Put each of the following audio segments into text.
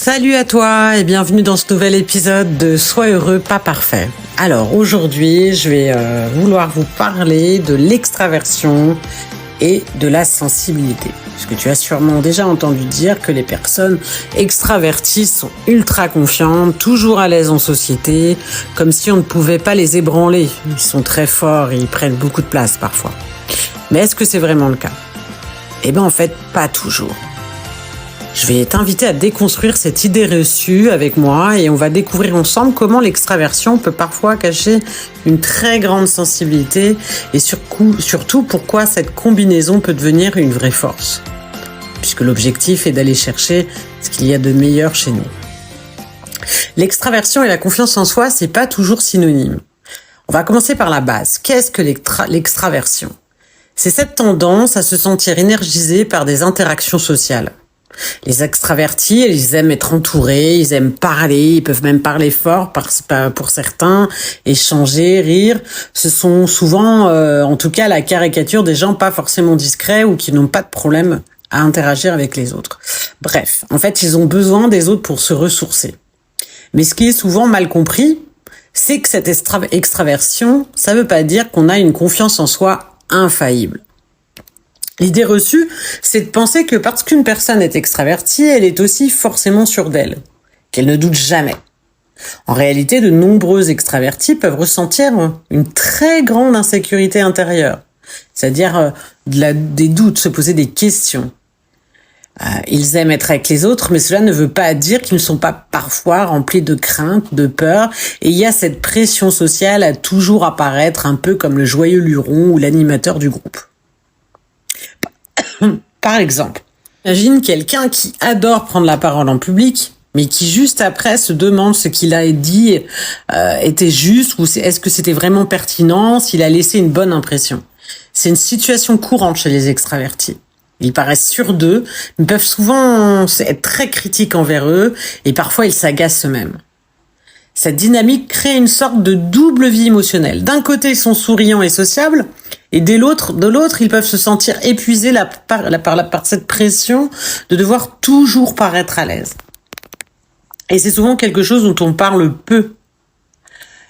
Salut à toi et bienvenue dans ce nouvel épisode de Sois heureux, pas parfait. Alors aujourd'hui, je vais vouloir vous parler de l'extraversion et de la sensibilité. Parce que tu as sûrement déjà entendu dire que les personnes extraverties sont ultra confiantes, toujours à l'aise en société, comme si on ne pouvait pas les ébranler. Ils sont très forts et ils prennent beaucoup de place parfois. Mais est-ce que c'est vraiment le cas ? Eh bien en fait, pas toujours. Je vais t'inviter à déconstruire cette idée reçue avec moi et on va découvrir ensemble comment l'extraversion peut parfois cacher une très grande sensibilité et surtout pourquoi cette combinaison peut devenir une vraie force. Puisque l'objectif est d'aller chercher ce qu'il y a de meilleur chez nous. L'extraversion et la confiance en soi, c'est pas toujours synonyme. On va commencer par la base. Qu'est-ce que l'extraversion ? C'est cette tendance à se sentir énergisé par des interactions sociales. Les extravertis, ils aiment être entourés, ils aiment parler, ils peuvent même parler fort pour certains, échanger, rire. Ce sont souvent, en tout cas, la caricature des gens pas forcément discrets ou qui n'ont pas de problème à interagir avec les autres. Bref, en fait, ils ont besoin des autres pour se ressourcer. Mais ce qui est souvent mal compris, c'est que cette extraversion, ça veut pas dire qu'on a une confiance en soi infaillible. L'idée reçue, c'est de penser que parce qu'une personne est extravertie, elle est aussi forcément sûre d'elle, qu'elle ne doute jamais. En réalité, de nombreux extravertis peuvent ressentir une très grande insécurité intérieure, c'est-à-dire des doutes, se poser des questions. Ils aiment être avec les autres, mais cela ne veut pas dire qu'ils ne sont pas parfois remplis de crainte, de peur, et il y a cette pression sociale à toujours apparaître un peu comme le joyeux luron ou l'animateur du groupe. Par exemple, imagine quelqu'un qui adore prendre la parole en public, mais qui juste après se demande ce qu'il a dit était juste ou est-ce que c'était vraiment pertinent, s'il a laissé une bonne impression. C'est une situation courante chez les extravertis. Ils paraissent sûrs d'eux, mais peuvent souvent être très critiques envers eux et parfois ils s'agacent eux-mêmes. Cette dynamique crée une sorte de double vie émotionnelle. D'un côté, ils sont souriants et sociables, et de l'autre, ils peuvent se sentir épuisés par cette pression de devoir toujours paraître à l'aise. Et c'est souvent quelque chose dont on parle peu.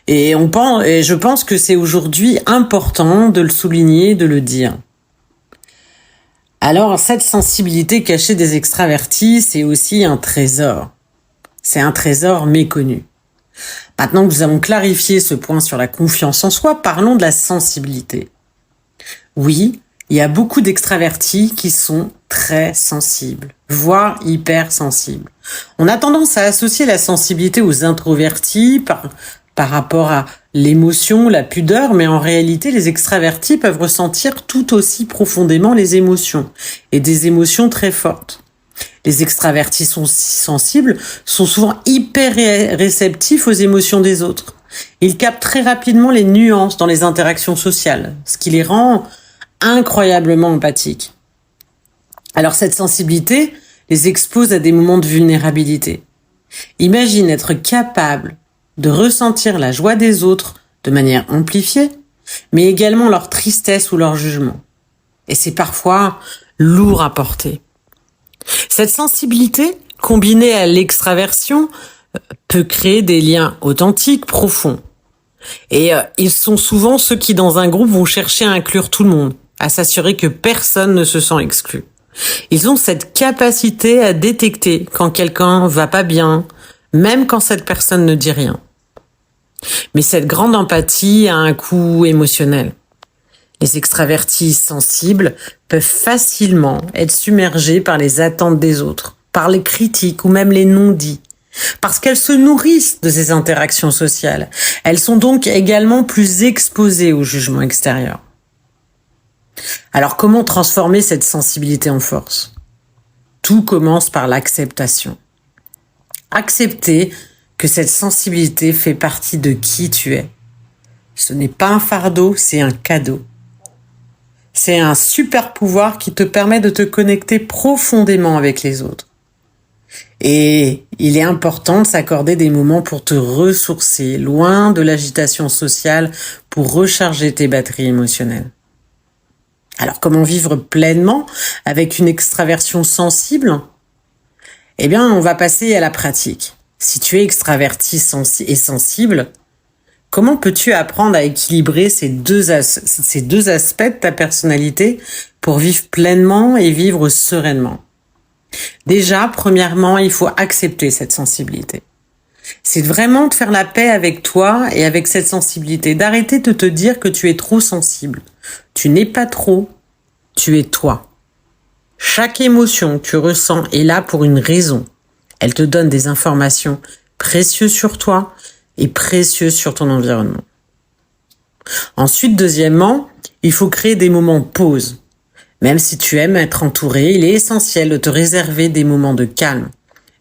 Et je pense que c'est aujourd'hui important de le souligner, de le dire. Alors, cette sensibilité cachée des extravertis, c'est aussi un trésor. C'est un trésor méconnu. Maintenant que nous avons clarifié ce point sur la confiance en soi, parlons de la sensibilité. Oui, il y a beaucoup d'extravertis qui sont très sensibles, voire hypersensibles. On a tendance à associer la sensibilité aux introvertis par rapport à l'émotion, la pudeur, mais en réalité, les extravertis peuvent ressentir tout aussi profondément les émotions, et des émotions très fortes. Les extravertis sensibles sont souvent hyper réceptifs aux émotions des autres. Ils captent très rapidement les nuances dans les interactions sociales, ce qui les rend incroyablement empathiques. Alors cette sensibilité les expose à des moments de vulnérabilité. Imagine être capable de ressentir la joie des autres de manière amplifiée, mais également leur tristesse ou leur jugement. Et c'est parfois lourd à porter. Cette sensibilité, combinée à l'extraversion, peut créer des liens authentiques, profonds. Et ils sont souvent ceux qui, dans un groupe, vont chercher à inclure tout le monde, à s'assurer que personne ne se sent exclu. Ils ont cette capacité à détecter quand quelqu'un va pas bien, même quand cette personne ne dit rien. Mais cette grande empathie a un coût émotionnel. Les extravertis sensibles peuvent facilement être submergés par les attentes des autres, par les critiques ou même les non-dits, parce qu'elles se nourrissent de ces interactions sociales. Elles sont donc également plus exposées au jugement extérieur. Alors comment transformer cette sensibilité en force ? Tout commence par l'acceptation. Accepter que cette sensibilité fait partie de qui tu es. Ce n'est pas un fardeau, c'est un cadeau. C'est un super pouvoir qui te permet de te connecter profondément avec les autres. Et il est important de s'accorder des moments pour te ressourcer, loin de l'agitation sociale, pour recharger tes batteries émotionnelles. Alors comment vivre pleinement avec une extraversion sensible ? Eh bien, on va passer à la pratique. Si tu es extraverti et sensible, comment peux-tu apprendre à équilibrer ces deux aspects de ta personnalité pour vivre pleinement et vivre sereinement? Déjà, premièrement, il faut accepter cette sensibilité. C'est vraiment de faire la paix avec toi et avec cette sensibilité, d'arrêter de te dire que tu es trop sensible. Tu n'es pas trop, tu es toi. Chaque émotion que tu ressens est là pour une raison. Elle te donne des informations précieuses sur toi et précieuses sur ton environnement. Ensuite, deuxièmement, il faut créer des moments de pause. Même si tu aimes être entouré, il est essentiel de te réserver des moments de calme.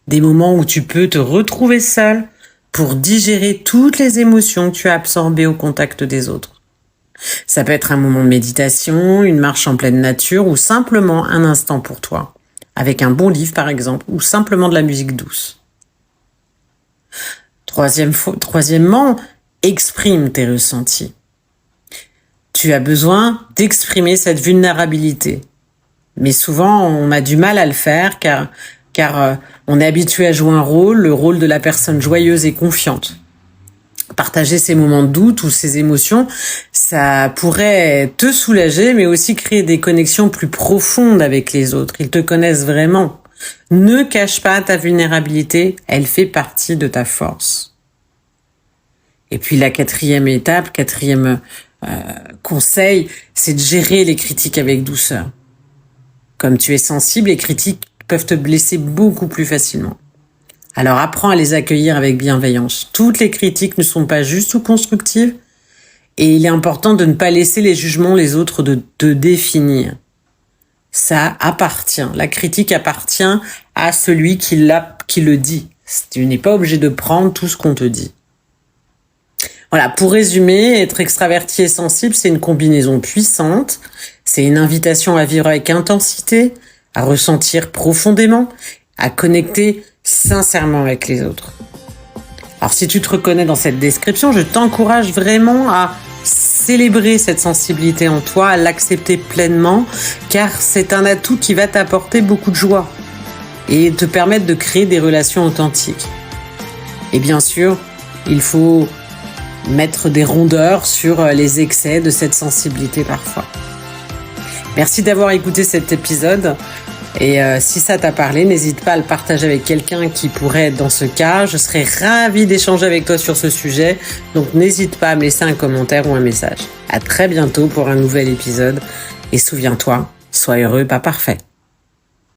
Des moments où tu peux te retrouver seul pour digérer toutes les émotions que tu as absorbées au contact des autres. Ça peut être un moment de méditation, une marche en pleine nature ou simplement un instant pour toi, avec un bon livre par exemple, ou simplement de la musique douce. Troisièmement, exprime tes ressentis. Tu as besoin d'exprimer cette vulnérabilité. Mais souvent, on a du mal à le faire car on est habitué à jouer le rôle de la personne joyeuse et confiante. Partager ces moments de doute ou ces émotions, ça pourrait te soulager, mais aussi créer des connexions plus profondes avec les autres. Ils te connaissent vraiment. Ne cache pas ta vulnérabilité, elle fait partie de ta force. Et puis la quatrième conseil, c'est de gérer les critiques avec douceur. Comme tu es sensible, les critiques peuvent te blesser beaucoup plus facilement. Alors apprends à les accueillir avec bienveillance. Toutes les critiques ne sont pas justes ou constructives et il est important de ne pas laisser les jugements des autres de te définir. Ça appartient. La critique appartient à celui qui le dit. Tu n'es pas obligé de prendre tout ce qu'on te dit. Voilà, pour résumer, être extraverti et sensible, c'est une combinaison puissante. C'est une invitation à vivre avec intensité, à ressentir profondément, à connecter sincèrement avec les autres. Alors si tu te reconnais dans cette description, je t'encourage vraiment à célébrer cette sensibilité en toi, à l'accepter pleinement, car c'est un atout qui va t'apporter beaucoup de joie et te permettre de créer des relations authentiques. Et bien sûr, il faut mettre des rondeurs sur les excès de cette sensibilité parfois. Merci d'avoir écouté cet épisode. Et si ça t'a parlé, n'hésite pas à le partager avec quelqu'un qui pourrait être dans ce cas. Je serais ravie d'échanger avec toi sur ce sujet. Donc n'hésite pas à me laisser un commentaire ou un message. À très bientôt pour un nouvel épisode. Et souviens-toi, sois heureux, pas parfait.